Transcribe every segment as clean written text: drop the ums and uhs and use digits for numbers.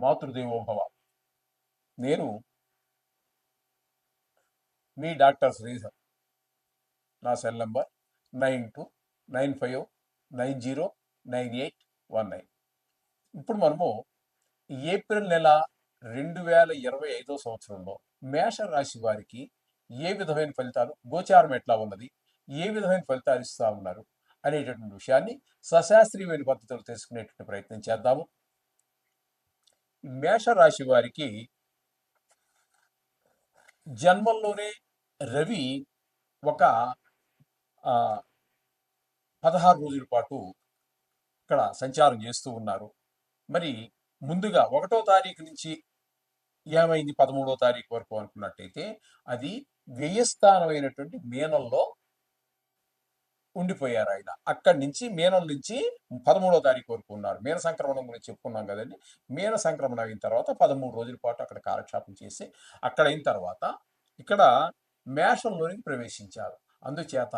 మాతృదేవోభవ. నేను మీ డాక్టర్ శ్రీధర్. నా cell number 9295909819. ఇప్పుడు మనము ఏప్రిల్ నెల 2025 సంవత్సరంలో మేషరాశి వారికి ఏ విధమైన ఫలితాలు, గోచారం ఎట్లా ఉన్నది, ఏ విధమైన ఫలితాలు ఇస్తా ఉన్నారు అనేటటువంటి విషయాన్ని సశాస్త్రీయమైన పద్ధతిలో తెలుసుకునేటువంటి ప్రయత్నం చేద్దాము. మేషరాశి వారికి జన్మంలోనే రవి ఒక 16 రోజుల పాటు ఇక్కడ సంచారం చేస్తూ ఉన్నారు. మరి ముందుగా 1వ తారీఖు నుంచి ఏమైంది 13వ తారీఖు వరకు అనుకున్నట్టయితే అది వ్యయస్థానమైనటువంటి మీనంలో ఉండిపోయారు ఆయన. అక్కడి నుంచి మీనం నుంచి 13వ తారీఖు వరకు ఉన్నారు. మీన సంక్రమణం గురించి చెప్పుకున్నాం కదండి. మీన సంక్రమణం అయిన తర్వాత 13 రోజుల పాటు అక్కడ కాలక్షేపం చేసి అక్కడ అయిన తర్వాత ఇక్కడ మేషంలోనికి ప్రవేశించారు. అందుచేత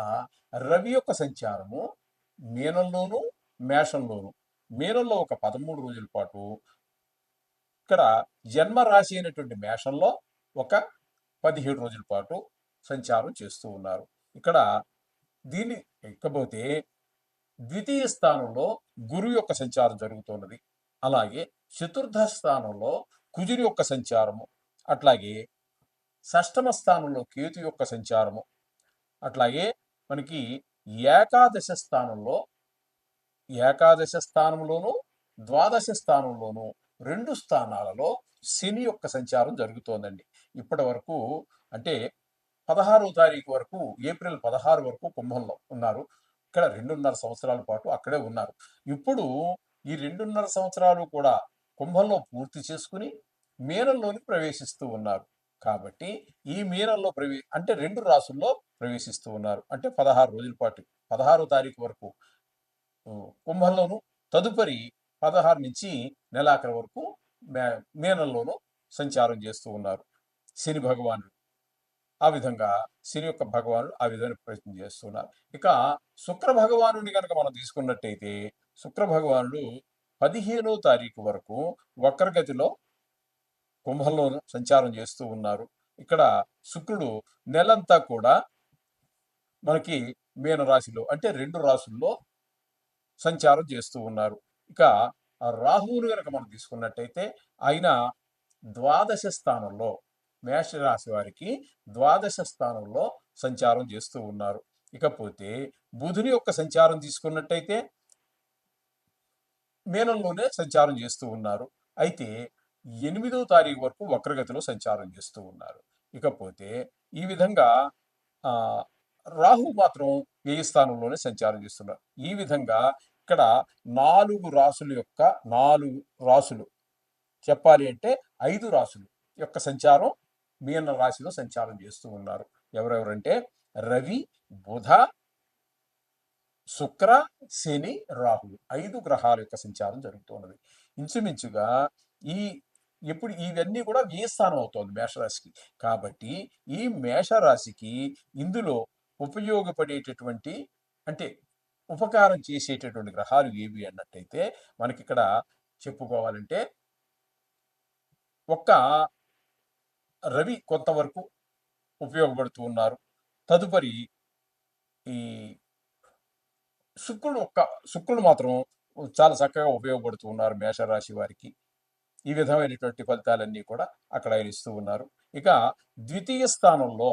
రవి యొక్క సంచారము మీనంలోను మేషంలోను, మీనంలో ఒక 13 రోజుల పాటు, ఇక్కడ జన్మరాశి అయినటువంటి మేషంలో ఒక 17 రోజుల పాటు సంచారం చేస్తూ ఉన్నారు. ఇక్కడ దీన్ని ఎక్కబోతే ద్వితీయ స్థానంలో గురువు యొక్క సంచారం జరుగుతున్నది. అలాగే చతుర్థ స్థానంలో కుజుని యొక్క సంచారము, అట్లాగే షష్టమ స్థానంలో కేతు యొక్క సంచారము, అట్లాగే మనకి ఏకాదశ స్థానంలోను ద్వాదశ స్థానంలోను 2 స్థానాలలో శని యొక్క సంచారం జరుగుతోందండి. ఇప్పటి వరకు అంటే 16వ తారీఖు వరకు, ఏప్రిల్ 16 వరకు కుంభంలో ఉన్నారు. ఇక్కడ 2.5 సంవత్సరాల పాటు అక్కడే ఉన్నారు. ఇప్పుడు ఈ 2.5 సంవత్సరాలు కూడా కుంభంలో పూర్తి చేసుకుని మీనంలోని ప్రవేశిస్తూ ఉన్నారు. కాబట్టి ఈ మీనంలో అంటే 2 రాసుల్లో ప్రవేశిస్తూ ఉన్నారు. అంటే 16 రోజుల పాటు 16వ తారీఖు వరకు కుంభంలోను, తదుపరి 16 నుంచి నెలాఖరు వరకు మీనంలోను సంచారం చేస్తూ ఉన్నారు శని భగవానుడు. ఆ విధంగా శని యొక్క భగవానుడు ఆ విధమైన ప్రయత్నం చేస్తున్నారు. ఇక శుక్ర భగవానుడిని కనుక మనం తీసుకున్నట్టయితే శుక్ర భగవానుడు 15వ తారీఖు వరకు వక్రగతిలో కుంభంలో సంచారం చేస్తూ ఉన్నారు. ఇక్కడ శుక్రుడు నెలంతా కూడా మనకి మీన రాశిలో అంటే 2 రాశుల్లో సంచారం చేస్తూ ఉన్నారు. ఇక రాహువుని కనుక మనం తీసుకున్నట్టయితే ఆయన ద్వాదశ స్థానంలో, మేషరాశి వారికి ద్వాదశ స్థానంలో సంచారం చేస్తూ ఉన్నారు. ఇకపోతే బుధుని యొక్క సంచారం తీసుకున్నట్టయితే మీనంలోనే సంచారం చేస్తూ ఉన్నారు. అయితే 8వ తారీఖు వరకు వక్రగతిలో సంచారం చేస్తూ ఉన్నారు. ఇకపోతే ఈ విధంగా రాహు మాత్రం వ్యయ స్థానంలోనే సంచారం చేస్తున్నారు. ఈ విధంగా ఇక్కడ 4 రాసులు చెప్పాలి అంటే 5 రాసులు యొక్క సంచారం మీన రాశిలో సంచారం చేస్తూ ఉన్నారు. ఎవరెవరంటే రవి, బుధ, శుక్ర, శని, రాహులు 5 గ్రహాల యొక్క సంచారం జరుగుతున్నది. ఇంచుమించుగా ఎప్పుడు ఇవన్నీ కూడా వ్యయస్థానం అవుతోంది మేషరాశికి. కాబట్టి ఈ మేషరాశికి ఇందులో ఉపయోగపడేటటువంటి అంటే ఉపకారం చేసేటటువంటి గ్రహాలు ఏవి అన్నట్టయితే మనకి ఇక్కడ చెప్పుకోవాలంటే ఒక్క రవి కొంతవరకు ఉపయోగపడుతూ ఉన్నారు. తదుపరి ఈ శుక్రుడు మాత్రం చాలా చక్కగా ఉపయోగపడుతూ ఉన్నారు మేషరాశి వారికి. ఈ విధమైనటువంటి ఫలితాలన్నీ కూడా అక్కడ ఆయన ఇస్తూ ఉన్నారు. ఇక ద్వితీయ స్థానంలో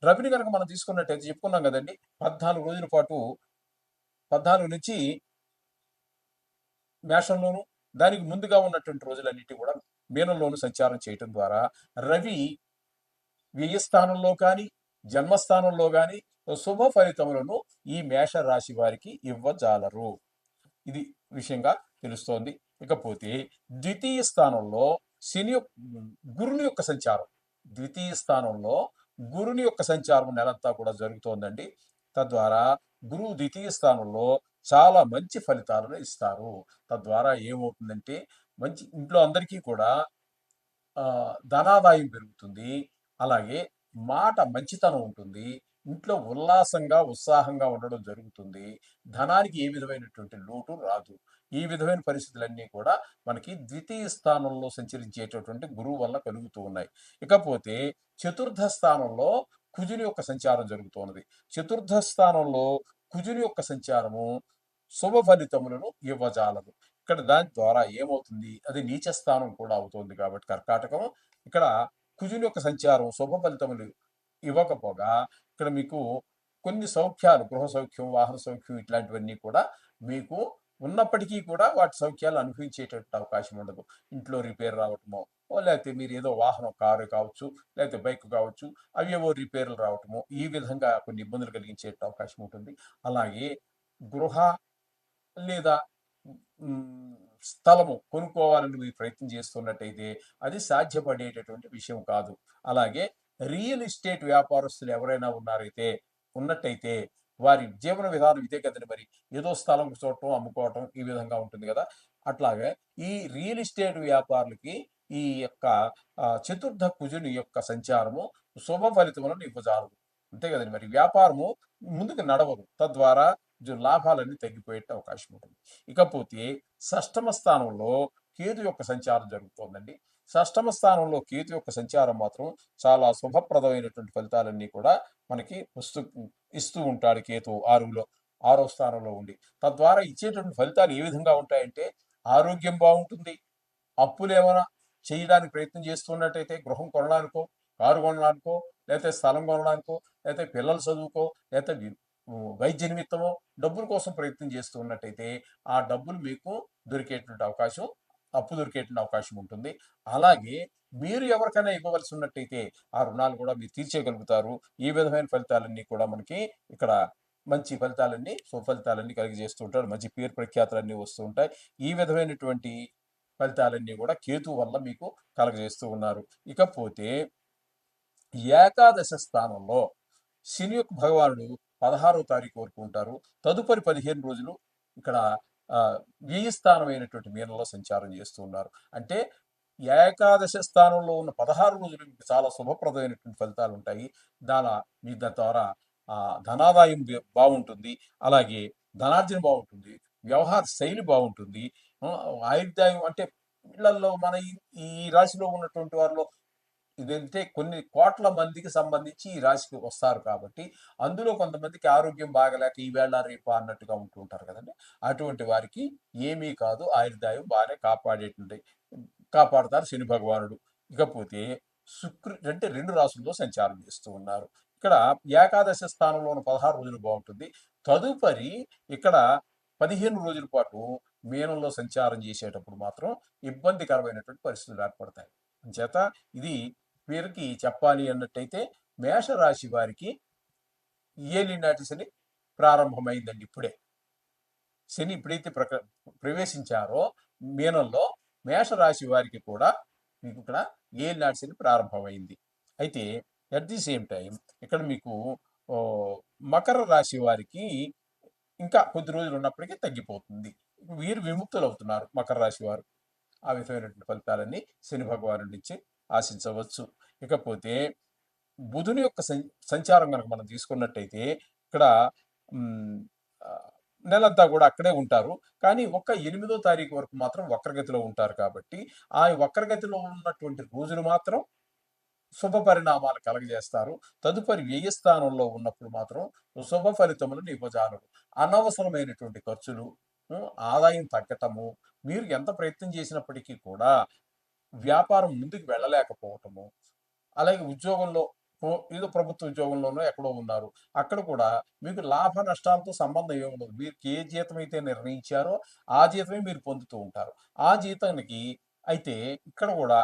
రవిని కనుక మనం తీసుకున్నట్టయితే చెప్పుకున్నాం కదండి, 14 రోజుల పాటు 14 నుంచి మేషంలోను, దానికి ముందుగా ఉన్నటువంటి రోజులన్నిటి కూడా మీనంలోను సంచారం చేయటం ద్వారా రవి వ్యయస్థానంలో కానీ జన్మస్థానంలో కానీ శుభ ఫలితములను ఈ మేష రాశి వారికి ఇవ్వజాలరు. ఇది విషయంగా తెలుస్తోంది. ఇకపోతే ద్వితీయ స్థానంలో గురుని యొక్క సంచారం, ద్వితీయ స్థానంలో గురుని యొక్క సంచారం నెలంతా కూడా జరుగుతోందండి. తద్వారా గురువు ద్వితీయ స్థానంలో చాలా మంచి ఫలితాలను ఇస్తారు. తద్వారా ఏమవుతుందంటే మంచి ఇంట్లో అందరికీ కూడా ధనాదాయం పెరుగుతుంది. అలాగే మాట మంచితనం ఉంటుంది. ఇంట్లో ఉల్లాసంగా ఉత్సాహంగా ఉండడం జరుగుతుంది. ధనానికి ఏ విధమైనటువంటి లోటు రాదు. ఈ విధమైన పరిస్థితులన్నీ కూడా మనకి ద్వితీయ స్థానంలో సంచరించేటటువంటి గురువు వల్ల కలుగుతూ ఉన్నాయి. ఇకపోతే చతుర్థ స్థానంలో కుజుని యొక్క సంచారం జరుగుతున్నది. చతుర్థ స్థానంలో కుజుని యొక్క సంచారము శుభ ఫలితములను ఇవ్వజాలదు. ఇక్కడ దాని ద్వారా ఏమవుతుంది, అది నీచ స్థానం కూడా అవుతుంది కాబట్టి కర్కాటకం ఇక్కడ కుజుని యొక్క సంచారం శుభ ఫలితములు ఇవ్వకపోగా ఇక్కడ మీకు కొన్ని సౌఖ్యాలు, గృహ సౌఖ్యం, వాహన సౌఖ్యం ఇట్లాంటివన్నీ కూడా మీకు ఉన్నప్పటికీ కూడా వాటి సౌఖ్యాలు అనుభవించేటట్టు అవకాశం ఉండదు. ఇంట్లో రిపేర్ రావటమో, లేకపోతే మీరు ఏదో వాహనం, కారు కావచ్చు, లేకపోతే బైక్ కావచ్చు, అవి ఏవో రిపేర్లు రావటము, ఈ విధంగా కొన్ని ఇబ్బందులు కలిగించే అవకాశం ఉంటుంది. అలాగే గృహ లేదా స్థలము కొనుక్కోవాలని మీరు ప్రయత్నం చేస్తున్నట్టయితే అది సాధ్యపడేటటువంటి విషయం కాదు. అలాగే రియల్ ఎస్టేట్ వ్యాపారస్తులు ఎవరైనా ఉన్నట్టయితే వారి జీవన విధానం ఇదే కదండి. మరి ఏదో స్థలం చూడటం, అమ్ముకోవటం ఈ విధంగా ఉంటుంది కదా. అట్లాగే ఈ రియల్ ఎస్టేట్ వ్యాపారులకి ఈ యొక్క చతుర్థ కుజుని యొక్క సంచారము శుభ ఫలితములను ఇవ్వజాలదు. అంతే కదండి. మరి వ్యాపారము ముందుకు నడవదు, తద్వారా లాభాలన్నీ తగ్గిపోయే అవకాశం ఉంటుంది. ఇకపోతే షష్టమ స్థానంలో కేతు యొక్క సంచారం జరుగుతోందండి. షష్టమ స్థానంలో కేతు యొక్క సంచారం మాత్రం చాలా శుభప్రదమైనటువంటి ఫలితాలన్నీ కూడా మనకి ఇస్తూ ఉంటాడు కేతు ఆరో స్థానంలో ఉండి. తద్వారా ఇచ్చేటువంటి ఫలితాలు ఏ విధంగా ఉంటాయంటే ఆరోగ్యం బాగుంటుంది. అప్పులు ఏమైనా చేయడానికి ప్రయత్నం చేస్తున్నట్టయితే గృహం కొనడానికో, కారు కొనడానికో, లేకపోతే స్థలం కొనడానికో, లేకపోతే పిల్లల చదువుకో, లేకపోతే వైద్య నిమిత్తమో డబ్బుల కోసం ప్రయత్నం చేస్తూ ఉన్నట్టయితే ఆ డబ్బులు మీకు దొరికేటువంటి అవకాశం, అప్పు దొరికేటువంటి అవకాశం ఉంటుంది. అలాగే మీరు ఎవరికైనా ఇవ్వవలసి ఉన్నట్టయితే ఆ రుణాలు కూడా మీరు తీర్చేయగలుగుతారు. ఈ విధమైన ఫలితాలన్నీ కూడా మనకి ఇక్కడ మంచి ఫలితాలన్నీ, సుఫలితాలన్నీ కలిగజేస్తూ ఉంటాడు. మంచి పేరు ప్రఖ్యాతులన్నీ వస్తూ ఉంటాయి. ఈ విధమైనటువంటి ఫలితాలన్నీ కూడా కేతు వల్ల మీకు కలగజేస్తూ ఉన్నారు. ఇకపోతే ఏకాదశ స్థానంలో శని యొక్క భగవానుడు 16వ తారీఖు వరకు ఉంటారు. తదుపరి 15 రోజులు ఇక్కడ వ్యయ స్థానమైనటువంటి మీనంలో సంచారం చేస్తూ ఉన్నారు. అంటే ఏకాదశ స్థానంలో ఉన్న 16 రోజులు మీకు చాలా శుభప్రదమైనటువంటి ఫలితాలు ఉంటాయి. మీ ద్వారా ధనాదాయం బాగుంటుంది. అలాగే ధనార్జన బాగుంటుంది. వ్యవహార శైలి బాగుంటుంది. ఆయుర్దాయం అంటే ఇళ్లలో మన ఈ రాశిలో ఉన్నటువంటి వారిలో ఇదంటే కొన్ని కోట్ల మందికి సంబంధించి ఈ రాశికి వస్తారు కాబట్టి అందులో కొంతమందికి ఆరోగ్యం బాగలేక ఈవేళ రేపు అన్నట్టుగా ఉంటుంటారు కదండి. అటువంటి వారికి ఏమీ కాదు, ఆయుర్దాయం బాగానే కాపాడుతారు శని భగవానుడు. ఇకపోతే అంటే 2 రాశుల్లో సంచారం చేస్తూ ఉన్నారు. ఇక్కడ ఏకాదశ స్థానంలో ఉన్న 16 రోజులు బాగుంటుంది. తదుపరి ఇక్కడ 15 రోజుల పాటు మీనంలో సంచారం చేసేటప్పుడు మాత్రం ఇబ్బందికరమైనటువంటి పరిస్థితులు ఏర్పడతాయి. చేత ఇది వీరికి చెప్పాలి అన్నట్టయితే మేషరాశి వారికి ఏలినాటి శని ప్రారంభమైందండి. ఇప్పుడే శని ఎప్పుడైతే ప్రవేశించారో మీనంలో మేషరాశి వారికి కూడా మీకు ఇక్కడ ఏలినాటి శని ప్రారంభమైంది. అయితే అట్ ది సేమ్ టైం ఇక్కడ మీకు మకర రాశి వారికి ఇంకా కొద్ది రోజులు ఉన్నప్పటికీ తగ్గిపోతుంది. వీరు విముక్తులు అవుతున్నారు మకర రాశి వారు. ఆ విధమైనటువంటి ఫలితాలన్నీ శని భగవాను నుంచి ఆశించవచ్చు. ఇకపోతే బుధుని యొక్క సంచారం కనుక మనం తీసుకున్నట్టయితే ఇక్కడ నెలంతా కూడా అక్కడే ఉంటారు. కానీ 8వ తారీఖు వరకు మాత్రం వక్రగతిలో ఉంటారు కాబట్టి ఆ వక్రగతిలో ఉన్నటువంటి రోజులు మాత్రం శుభ పరిణామాలు కలగజేస్తారు. తదుపరి వ్యయ స్థానంలో ఉన్నప్పుడు మాత్రం శుభ ఫలితములను ఇవ్వజాలరు. అనవసరమైనటువంటి ఖర్చులు, ఆదాయం తగ్గటము, మీరు ఎంత ప్రయత్నం చేసినప్పటికీ కూడా వ్యాపారం ముందుకు వెళ్ళలేకపోవటము, అలాగే ఉద్యోగంలో ఏదో ప్రభుత్వ ఉద్యోగంలోనో ఎక్కడో ఉన్నారు, అక్కడ కూడా మీకు లాభ నష్టాలతో సంబంధం ఏముండదు. మీరు ఏ జీతం అయితే నిర్ణయించారో ఆ జీతమే మీరు పొందుతూ ఉంటారు. ఆ జీతానికి అయితే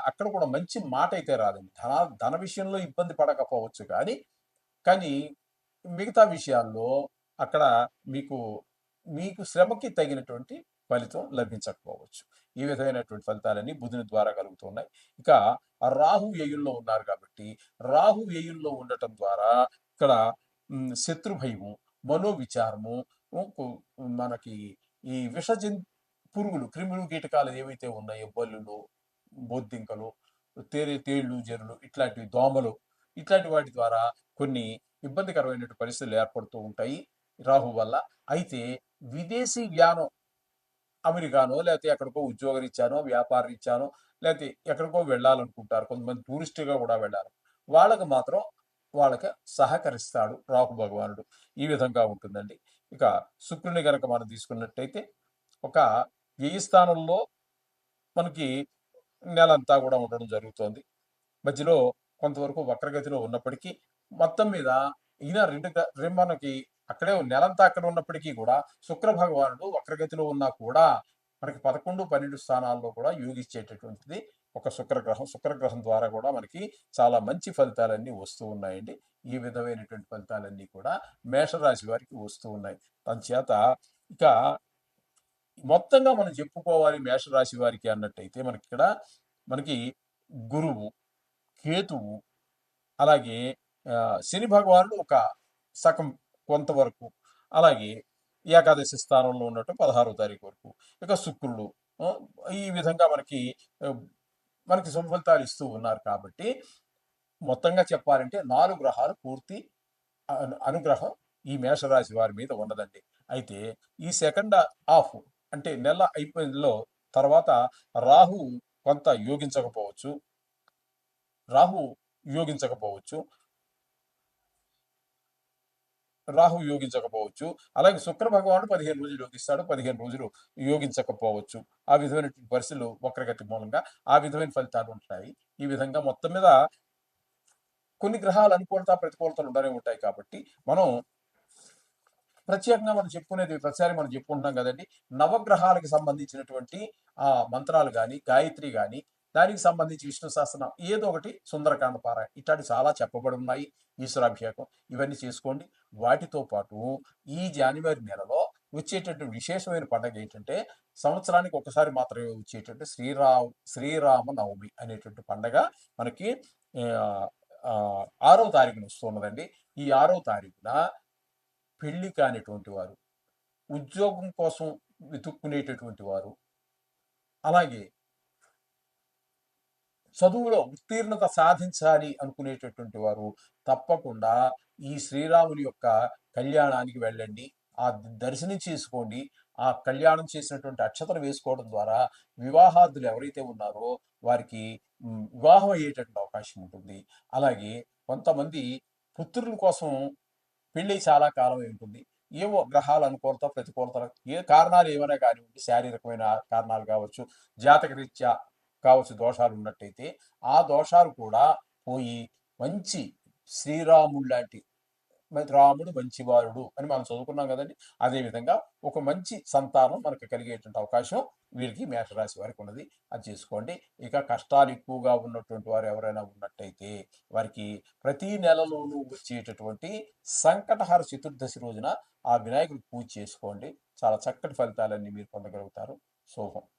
అక్కడ కూడా మంచి మాట అయితే రాదండి. ధన విషయంలో ఇబ్బంది పడకపోవచ్చు కానీ మిగతా విషయాల్లో అక్కడ మీకు శ్రమకి తగినటువంటి ఫలితం లభించకపోవచ్చు. ఈ విధమైనటువంటి ఫలితాలన్నీ బుధుని ద్వారా కలుగుతున్నాయి. ఇక రాహు వ్యయుల్లో ఉన్నారు కాబట్టి రాహు వ్యయుల్లో ఉండటం ద్వారా ఇక్కడ శత్రు భయము, మనోవిచారము, మనకి ఈ పురుగులు, క్రిములు, కీటకాలు ఏవైతే ఉన్నాయో బల్లులు, బొద్దింకలు, తేళ్లు, జర్రులు, ఇట్లాంటి దోమలు, ఇట్లాంటి వాటి ద్వారా కొన్ని ఇబ్బందికరమైన పరిస్థితులు ఏర్పడుతూ ఉంటాయి రాహు వల్ల. అయితే విదేశీ అమెరికానో లేకపోతే ఎక్కడికో ఉద్యోగరీత్యానో, వ్యాపారరీత్యానో లేకపోతే ఎక్కడికో వెళ్ళాలనుకుంటారు. కొంతమంది టూరిస్ట్‌గా కూడా వెళ్ళాలి. వాళ్ళకి మాత్రం వాళ్ళకి సహకరిస్తాడు రాహు భగవానుడు. ఈ విధంగా ఉంటుందండి. ఇక శుక్రుడిని గనక మనం తీసుకున్నట్టయితే ఒక వ్యయ స్థానంలో మనకి నెలంతా కూడా ఉండడం జరుగుతోంది. మధ్యలో కొంతవరకు వక్రగతిలో ఉన్నప్పటికీ మొత్తం మీద ఈయన మనకి అక్కడే నెలంతా అక్కడ ఉన్నప్పటికీ కూడా శుక్ర భగవానుడు వక్రగతిలో ఉన్నా కూడా మనకి 11, 12 స్థానాల్లో కూడా యోగిచ్చేటటువంటిది ఒక శుక్రగ్రహం. శుక్రగ్రహం ద్వారా కూడా మనకి చాలా మంచి ఫలితాలన్నీ వస్తూ ఉన్నాయండి. ఈ విధమైనటువంటి ఫలితాలన్నీ కూడా మేషరాశి వారికి వస్తూ ఉన్నాయి. అందుచేత ఇక మొత్తంగా మనం చెప్పుకోవాలి మేషరాశి వారికి అన్నట్టయితే మనకిక్కడ మనకి గురువు, కేతువు, అలాగే శని భగవానుడు ఒక సగం కొంతవరకు, అలాగే ఏకాదశి స్థానంలో ఉన్నట్టు 16వ తారీఖు వరకు, ఇక శుక్రుడు ఆ, ఈ విధంగా ఆ, మనకి శుభ ఫలితాలు ఇస్తూ ఉన్నారు కాబట్టి మొత్తంగా చెప్పాలంటే 4 గ్రహాలు పూర్తి అనుగ్రహం ఈ మేషరాశి వారి మీద ఉన్నదండి. అయితే ఈ సెకండ్ హాఫ్ అంటే నెల అయిపోయినలో తర్వాత రాహు కొంత యోగించకపోవచ్చు. రాహు యోగించకపోవచ్చు. రాహు యోగించకపోవచ్చు. అలాగే శుక్ర భగవానుడు 15 రోజులు యోగిస్తాడు. 15 రోజులు యోగించకపోవచ్చు. ఆ విధమైనటువంటి పరిస్థితులు వక్రగతి మూలంగా ఆ విధమైన ఫలితాలు ఉంటాయి. ఈ విధంగా మొత్తం మీద కొన్ని గ్రహాలు అనుకూలత, ప్రతికూలతలు ఉండనే ఉంటాయి కాబట్టి మనం ప్రత్యేకంగా మనం చెప్పుకునేది ప్రతిసారి మనం చెప్పుకుంటున్నాం కదండి. నవగ్రహాలకు సంబంధించినటువంటి మంత్రాలు గాని, గాయత్రి గాని, దానికి సంబంధించి విష్ణు సహస్రనామం ఏదో ఒకటి సుందరకాండ పారాయణ ఇట్లాంటి చాలా చెప్పబడి ఉన్నాయి. ఈశ్వరాభిషేకం ఇవన్నీ చేసుకోండి. వాటితో పాటు ఈ జాన్యువరి నెలలో వచ్చేటటువంటి విశేషమైన పండుగ ఏంటంటే సంవత్సరానికి ఒకసారి మాత్రమే వచ్చేటటువంటి శ్రీరామ నవమి అనేటువంటి పండగ మనకి ఆహ్, ఆహ్, 6వ తారీఖున వస్తున్నదండి. ఈ 6వ తారీఖున పెళ్లి కానిటువంటి వారు, ఉద్యోగం కోసం వెతుక్కునేటటువంటి వారు, అలాగే చదువులో ఉత్తీర్ణత సాధించాలి అనుకునేటటువంటి వారు తప్పకుండా ఈ శ్రీరాముని యొక్క కళ్యాణానికి వెళ్ళండి. ఆ దర్శనం చేసుకోండి. ఆ కళ్యాణం చేసినటువంటి అక్షతలు వేసుకోవడం ద్వారా వివాహార్థులు ఎవరైతే ఉన్నారో వారికి వివాహం అయ్యేటటువంటి అవకాశం ఉంటుంది. అలాగే కొంతమంది పుత్రుల కోసం పెళ్ళి చాలా కాలం ఉంటుంది. ఏవో గ్రహాల అనుకూలత, ప్రతికూలతలు ఏ కారణాలు ఏమైనా కానివ్వండి, శారీరకమైన కారణాలు కావచ్చు, జాతకరీత్యా కావచ్చు దోషాలు ఉన్నట్టయితే, ఆ దోషాలు కూడా పోయి మంచి శ్రీరాముడు లాంటి రాముడు మంచివారుడు అని మనం చదువుకున్నాం కదండి. అదేవిధంగా ఒక మంచి సంతానం మనకు కలిగేటువంటి అవకాశం వీరికి మేషరాశి వారికి ఉన్నది. అది చేసుకోండి. ఇక కష్టాలు ఎక్కువగా ఉన్నటువంటి వారు ఎవరైనా ఉన్నట్టయితే వారికి ప్రతి నెలలోనూ వచ్చేటటువంటి సంకటహర చతుర్దశి రోజున ఆ వినాయకుడికి పూజ చేసుకోండి. చాలా చక్కటి ఫలితాలన్నీ మీరు పొందగలుగుతారు. శుభం.